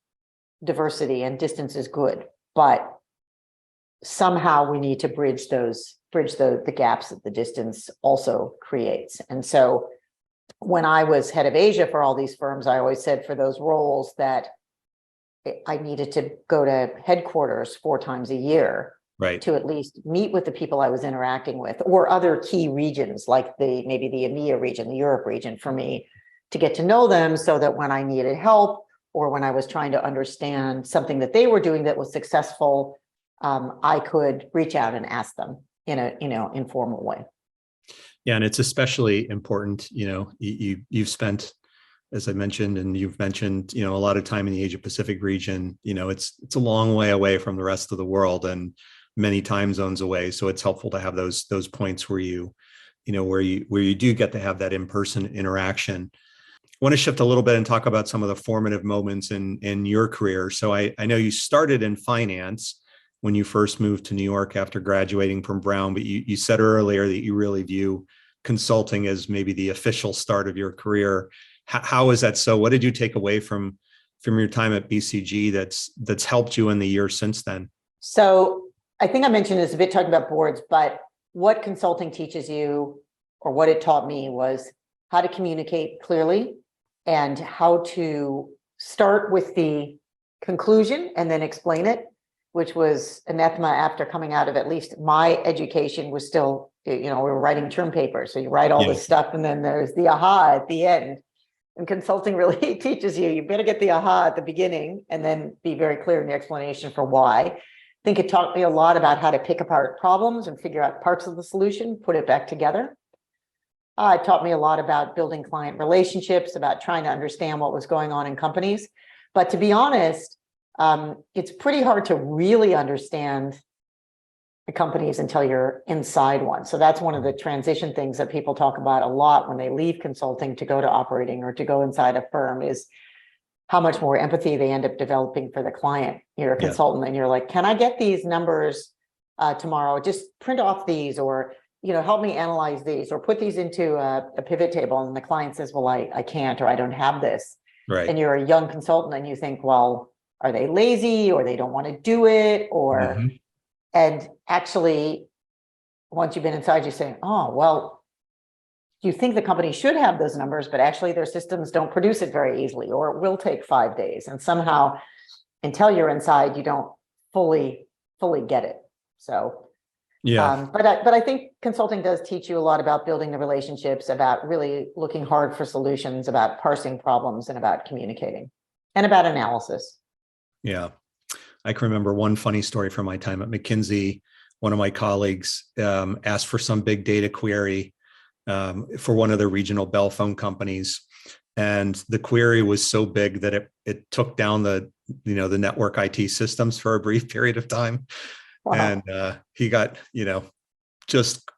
S3: diversity, and distance is good. But somehow we need to bridge the gaps that the distance also creates. And so when I was head of Asia for all these firms, I always said for those roles that I needed to go to headquarters 4 times a year to at least meet with the people I was interacting with, or other key regions like maybe the EMEA region, the Europe region, for me to get to know them, so that when I needed help or when I was trying to understand something that they were doing that was successful, I could reach out and ask them in a informal way.
S2: Yeah, and it's especially important, you've spent, as I mentioned, and you've mentioned, a lot of time in the Asia Pacific region. It's a long way away from the rest of the world and many time zones away. So it's helpful to have those points where you do get to have that in-person interaction. I want to shift a little bit and talk about some of the formative moments in your career. So I know you started in finance when you first moved to New York after graduating from Brown, but you said earlier that you really view consulting as maybe the official start of your career. How is that so? What did you take away from your time at BCG that's helped you in the years since then?
S3: So I think I mentioned this a bit talking about boards, but what consulting teaches you, or what it taught me, was how to communicate clearly and how to start with the conclusion and then explain it, which was anathema after coming out of, at least my education was still, we were writing term papers. So you write all this stuff and then there's the aha at the end. And consulting really teaches you better get the aha at the beginning and then be very clear in the explanation for why. I think it taught me a lot about how to pick apart problems and figure out parts of the solution, put it back together. It taught me a lot about building client relationships, about trying to understand what was going on in companies. But to be honest, it's pretty hard to really understand the companies until you're inside one. So that's one of the transition things that people talk about a lot when they leave consulting to go to operating or to go inside a firm, is how much more empathy they end up developing for the client. You're a consultant and you're like, can I get these numbers tomorrow? Just print off these, or help me analyze these, or put these into a pivot table. And the client says, well, I can't, or I don't have this.
S2: Right.
S3: And you're a young consultant and you think, well, are they lazy, or they don't want to do it, or, and actually, once you've been inside, you say, oh, well, you think the company should have those numbers, but actually their systems don't produce it very easily, or it will take 5 days. And somehow, until you're inside, you don't fully get it. So, but I think consulting does teach you a lot about building the relationships, about really looking hard for solutions, about parsing problems, and about communicating, and about analysis.
S2: Yeah. I can remember one funny story from my time at McKinsey. One of my colleagues asked for some big data query for one of the regional bell phone companies. And the query was so big that it took down the network IT systems for a brief period of time. Wow. And he got, just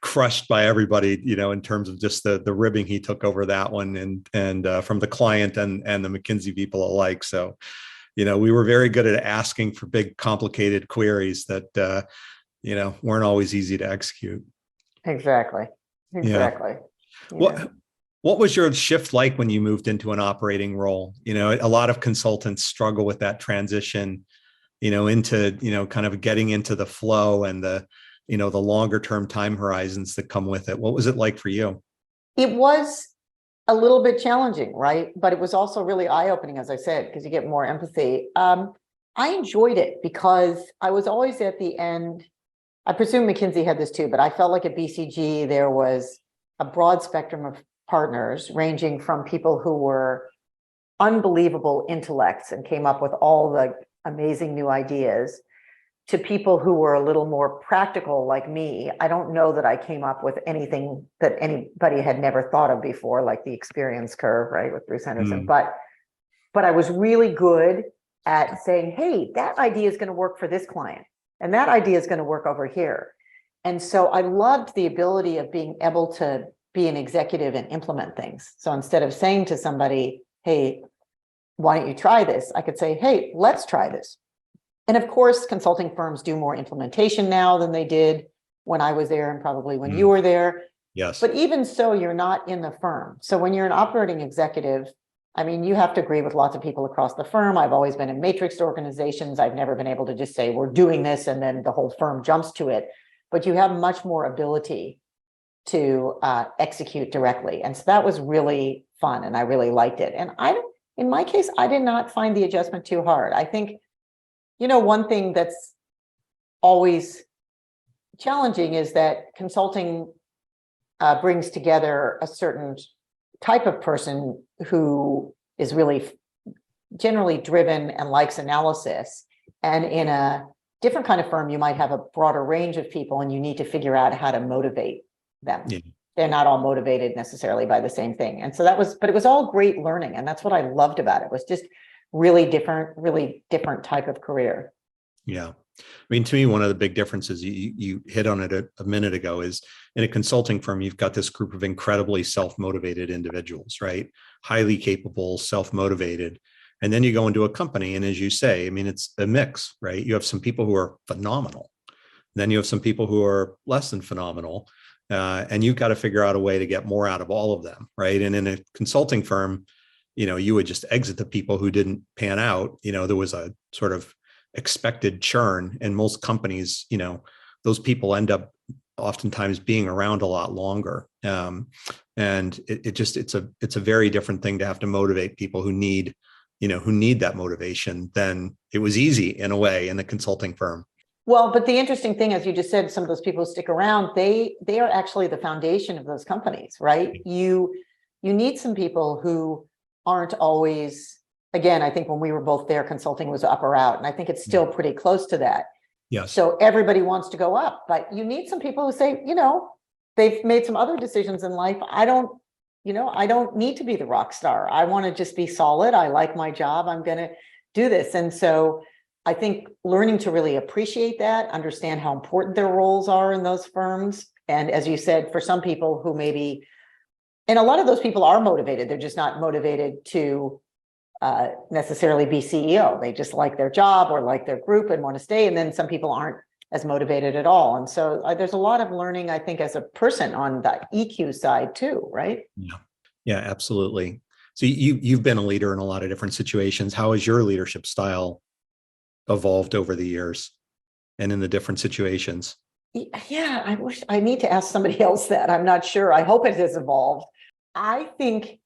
S2: crushed by everybody, in terms of just the ribbing he took over that one, and from the client and the McKinsey people alike. So, we were very good at asking for big, complicated queries that, weren't always easy to execute.
S3: Exactly.
S2: Yeah. What was your shift like when you moved into an operating role? A lot of consultants struggle with that transition, into, kind of getting into the flow and the longer term time horizons that come with it. What was it like for you?
S3: It was a little bit challenging, right? But it was also really eye-opening, as I said, because you get more empathy. I enjoyed it because I was always at the end I presume McKinsey had this too, but I felt like at BCG, there was a broad spectrum of partners ranging from people who were unbelievable intellects and came up with all the amazing new ideas to people who were a little more practical like me. I don't know that I came up with anything that anybody had never thought of before, like the experience curve, right, with Bruce Henderson. But I was really good at saying, hey, that idea is going to work for this client, and that idea is going to work over here. And so I loved the ability of being able to be an executive and implement things. So instead of saying to somebody, hey, why don't you try this? I could say, hey, let's try this. And of course, consulting firms do more implementation now than they did when I was there and probably when you were there.
S2: Yes.
S3: But even so, you're not in the firm. So when you're an operating executive, I mean, you have to agree with lots of people across the firm. I've always been in matrix organizations. I've never been able to just say, we're doing this, and then the whole firm jumps to it. But you have much more ability to execute directly. And so that was really fun, and I really liked it. And in my case, I did not find the adjustment too hard. I think, one thing that's always challenging is that consulting brings together a certain type of person who is really generally driven and likes analysis. And in a different kind of firm, you might have a broader range of people, and you need to figure out how to motivate them. Yeah. They're not all motivated necessarily by the same thing. And so but it was all great learning. And that's what I loved about it, was just really different type of career.
S2: Yeah. I mean, to me, one of the big differences, you hit on it a minute ago, is in a consulting firm, you've got this group of incredibly self-motivated individuals, right? Highly capable, self-motivated. And then you go into a company, and as you say, I mean, it's a mix, right? You have some people who are phenomenal. Then you have some people who are less than phenomenal. And you've got to figure out a way to get more out of all of them, right? And in a consulting firm, you would just exit the people who didn't pan out. There was a sort of expected churn, and most companies, those people end up oftentimes being around a lot longer. And it's a very different thing to have to motivate people who need that motivation than it was easy in a way in the consulting firm.
S3: Well, but the interesting thing, as you just said, some of those people who stick around, they are actually the foundation of those companies, right? You need some people who aren't always, again, I think when we were both there, consulting was up or out, and I think it's still pretty close to that.
S2: Yes.
S3: So everybody wants to go up, but you need some people who say, they've made some other decisions in life. I don't need to be the rock star. I want to just be solid. I like my job. I'm going to do this. And so I think learning to really appreciate that, understand how important their roles are in those firms. And as you said, for some people who maybe, and a lot of those people are motivated, they're just not motivated to necessarily be CEO. They just like their job or like their group and want to stay. And then some people aren't as motivated at all. And so there's a lot of learning, I think, as a person on the EQ side too, right?
S2: Yeah, absolutely. So you've been a leader in a lot of different situations. How has your leadership style evolved over the years and in the different situations?
S3: Yeah, I need to ask somebody else that. I'm not sure. I hope it has evolved. I think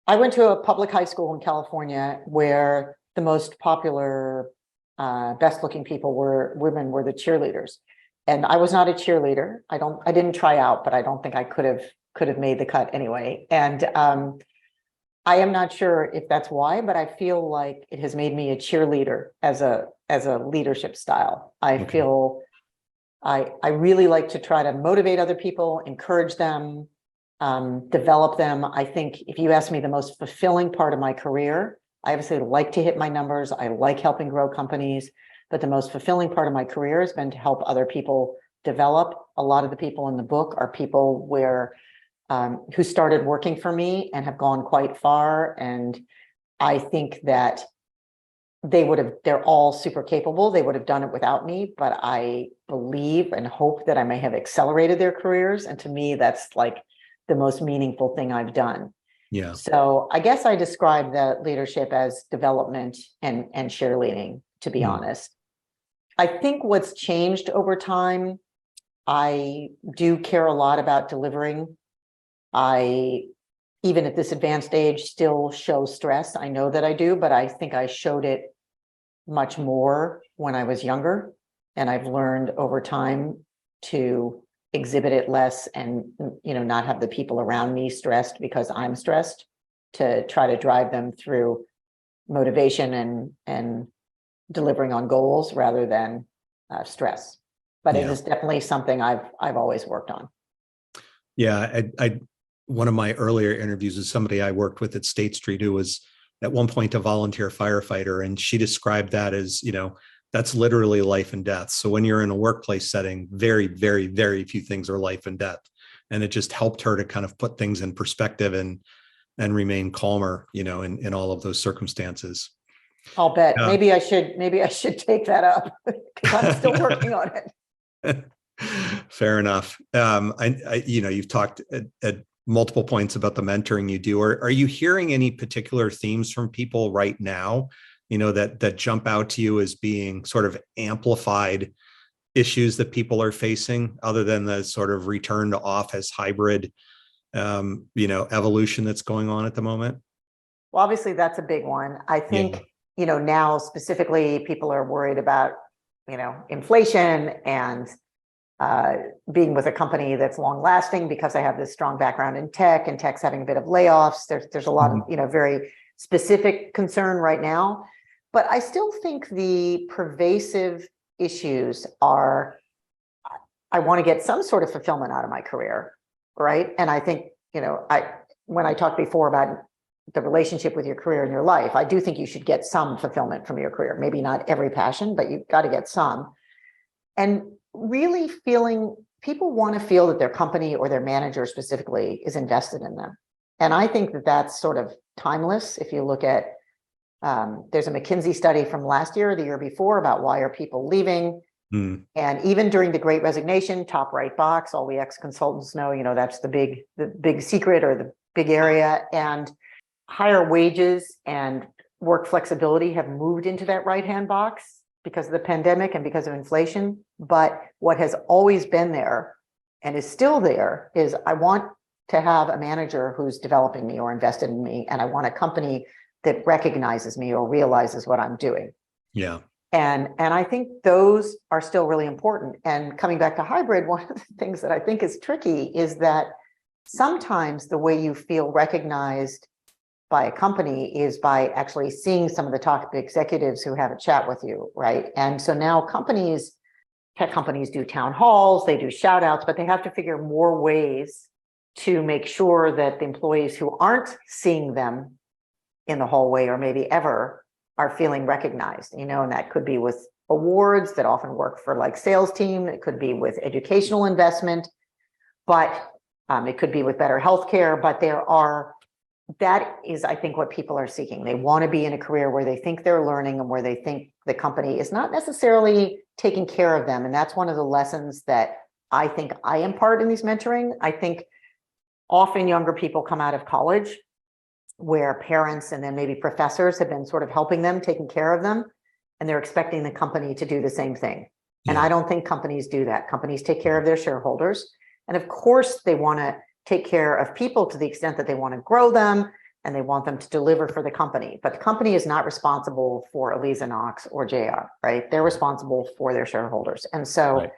S3: I went to a public high school in California where the most popular, best looking women were the cheerleaders. And I was not a cheerleader. I didn't try out, but I don't think I could have made the cut anyway. And I am not sure if that's why, but I feel like it has made me a cheerleader as a leadership style. I feel I really like to try to motivate other people, encourage them, develop them. I think if you ask me the most fulfilling part of my career, I obviously like to hit my numbers. I like helping grow companies, but the most fulfilling part of my career has been to help other people develop. A lot of the people in the book are people who started working for me and have gone quite far. And I think that they're all super capable. They would have done it without me, but I believe and hope that I may have accelerated their careers. And to me, that's like the most meaningful thing I've done.
S2: Yeah.
S3: So I guess I describe the leadership as development and cheerleading, to be honest. I think what's changed over time, I do care a lot about delivering. I, even at this advanced age, still show stress. I know that I do, but I think I showed it much more when I was younger. And I've learned over time to exhibit it less and, not have the people around me stressed because I'm stressed, to try to drive them through motivation and delivering on goals rather than stress. But it is definitely something I've always worked on.
S2: Yeah, I one of my earlier interviews with somebody I worked with at State Street who was at one point a volunteer firefighter, and she described that as, that's literally life and death. So when you're in a workplace setting, very, very, very few things are life and death. And it just helped her to kind of put things in perspective and remain calmer, in all of those circumstances.
S3: I'll bet. Maybe I should take that up because I'm still working on it.
S2: Fair enough. You've talked at multiple points about the mentoring you do. Are you hearing any particular themes from people right now, that jump out to you as being sort of amplified issues that people are facing, other than the sort of return to office hybrid, evolution that's going on at the moment?
S3: Well, obviously that's a big one. I think, now specifically people are worried about, inflation and being with a company that's long lasting, because I have this strong background in tech, and tech's having a bit of layoffs. There's a lot of, very specific concern right now, but I still think the pervasive issues are, I want to get some sort of fulfillment out of my career. Right. And I think, when I talked before about the relationship with your career and your life, I do think you should get some fulfillment from your career. Maybe not every passion, but you've got to get some. And really people want to feel that their company or their manager specifically is invested in them. And I think that that's sort of timeless. If you look at, there's a McKinsey study from last year or the year before about why are people leaving. And even during the Great Resignation, top right box, all we ex-consultants know, that's the big secret or the big area. And higher wages and work flexibility have moved into that right-hand box because of the pandemic and because of inflation. But what has always been there and is still there is, I want to have a manager who's developing me or invested in me, and I want a company that recognizes me or realizes what I'm doing.
S2: Yeah.
S3: And I think those are still really important. And coming back to hybrid, one of the things that I think is tricky is that sometimes the way you feel recognized by a company is by actually seeing some of the top executives who have a chat with you, right? And so now tech companies do town halls, they do shout outs, but they have to figure more ways to make sure that the employees who aren't seeing them in the hallway or maybe ever are feeling recognized, and that could be with awards that often work for like sales team. It could be with educational investment, but it could be with better healthcare. But that is, I think, what people are seeking. They want to be in a career where they think they're learning and where they think the company is not necessarily taking care of them. And that's one of the lessons that I think I impart in these mentoring. I think often younger people come out of college where parents and then maybe professors have been sort of helping them, taking care of them, and they're expecting the company to do the same thing. And I don't think companies do that. Companies take care of their shareholders. And of course, they want to take care of people to the extent that they want to grow them and they want them to deliver for the company. But the company is not responsible for Aliza Knox or JR, right? They're responsible for their shareholders. And so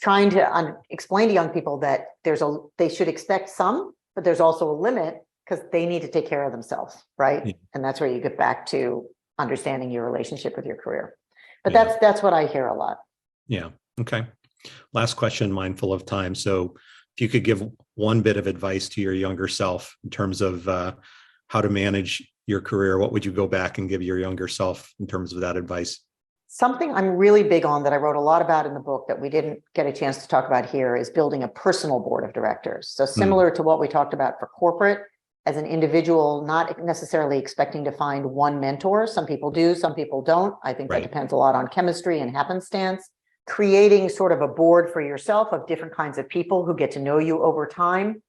S3: trying to explain to young people that they should expect some, but there's also a limit, because they need to take care of themselves, right? Yeah. And that's where you get back to understanding your relationship with your career. But that's what I hear a lot.
S2: Yeah. Okay. Last question, mindful of time. So if you could give one bit of advice to your younger self in terms of how to manage your career, what would you go back and give your younger self in terms of that advice?
S3: Something I'm really big on that I wrote a lot about in the book that we didn't get a chance to talk about here is building a personal board of directors. So similar to what we talked about for corporate, as an individual, not necessarily expecting to find one mentor. Some people do, some people don't. I think that depends a lot on chemistry and happenstance. Creating sort of a board for yourself of different kinds of people who get to know you over time,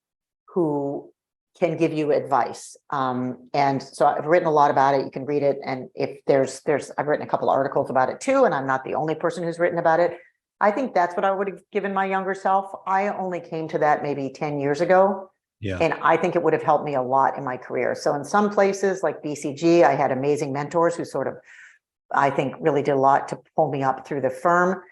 S3: who can give you advice. And so I've written a lot about it. You can read it. And if I've written a couple of articles about it too, and I'm not the only person who's written about it. I think that's what I would have given my younger self. I only came to that maybe 10 years ago. Yeah. And I think it would have helped me a lot in my career. So in some places like BCG, I had amazing mentors who sort of, I think, really did a lot to pull me up through the firm.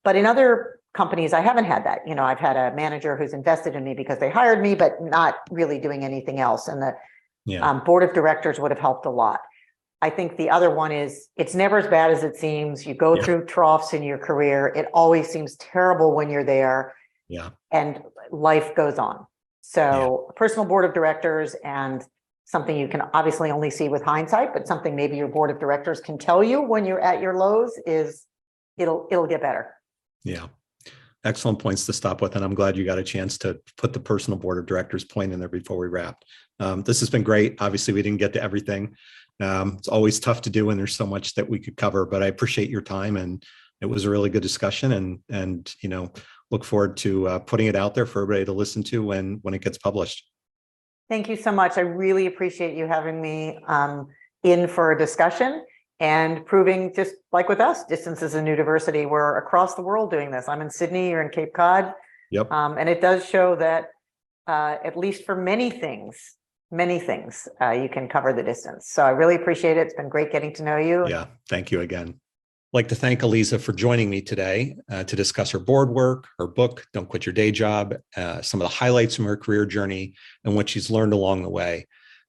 S3: But in other companies, I haven't had that. I've had a manager who's invested in me because they hired me, but not really doing anything else. And the board of directors would have helped a lot. I think the other one is it's never as bad as it seems. You go through troughs in your career. It always seems terrible when you're there.
S2: Yeah. And
S3: life goes on. So a personal board of directors, and something you can obviously only see with hindsight, but something maybe your board of directors can tell you when you're at your lows is it'll get better.
S2: Yeah. Excellent points to stop with. And I'm glad you got a chance to put the personal board of directors point in there before we wrapped. This has been great. Obviously, we didn't get to everything. It's always tough to do when there's so much that we could cover, but I appreciate your time, and it was a really good discussion, and look forward to putting it out there for everybody to listen to when it gets published.
S3: Thank you so much. I really appreciate you having me in for a discussion and proving, just like with us, distance is a new diversity. We're across the world doing this. I'm in Sydney, you're in Cape Cod.
S2: Yep.
S3: And it does show that at least for many things, you can cover the distance. So I really appreciate it. It's been great getting to know you.
S2: Yeah, thank you again. I'd like to thank Aliza for joining me today to discuss her board work, her book, Don't Quit Your Day Job, some of the highlights from her career journey, and what she's learned along the way.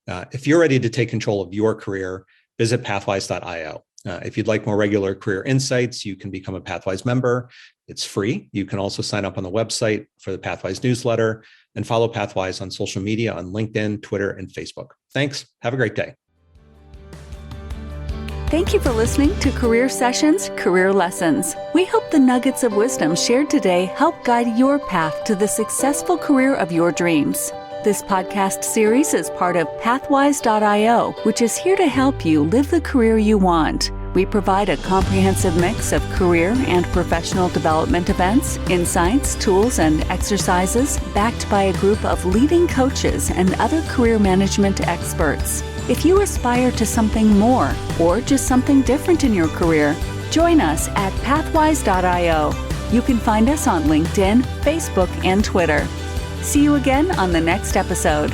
S2: If you're ready to take control of your career, visit pathwise.io. If you'd like more regular career insights, you can become a Pathwise member. It's free. You can also sign up on the website for the Pathwise newsletter and follow Pathwise on social media on LinkedIn, Twitter, and Facebook. Thanks. Have a great day.
S1: Thank you for listening to Career Sessions, Career Lessons. We hope the nuggets of wisdom shared today help guide your path to the successful career of your dreams. This podcast series is part of Pathwise.io, which is here to help you live the career you want. We provide a comprehensive mix of career and professional development events, insights, tools, and exercises backed by a group of leading coaches and other career management experts. If you aspire to something more or just something different in your career, join us at Pathwise.io. You can find us on LinkedIn, Facebook, and Twitter. See you again on the next episode.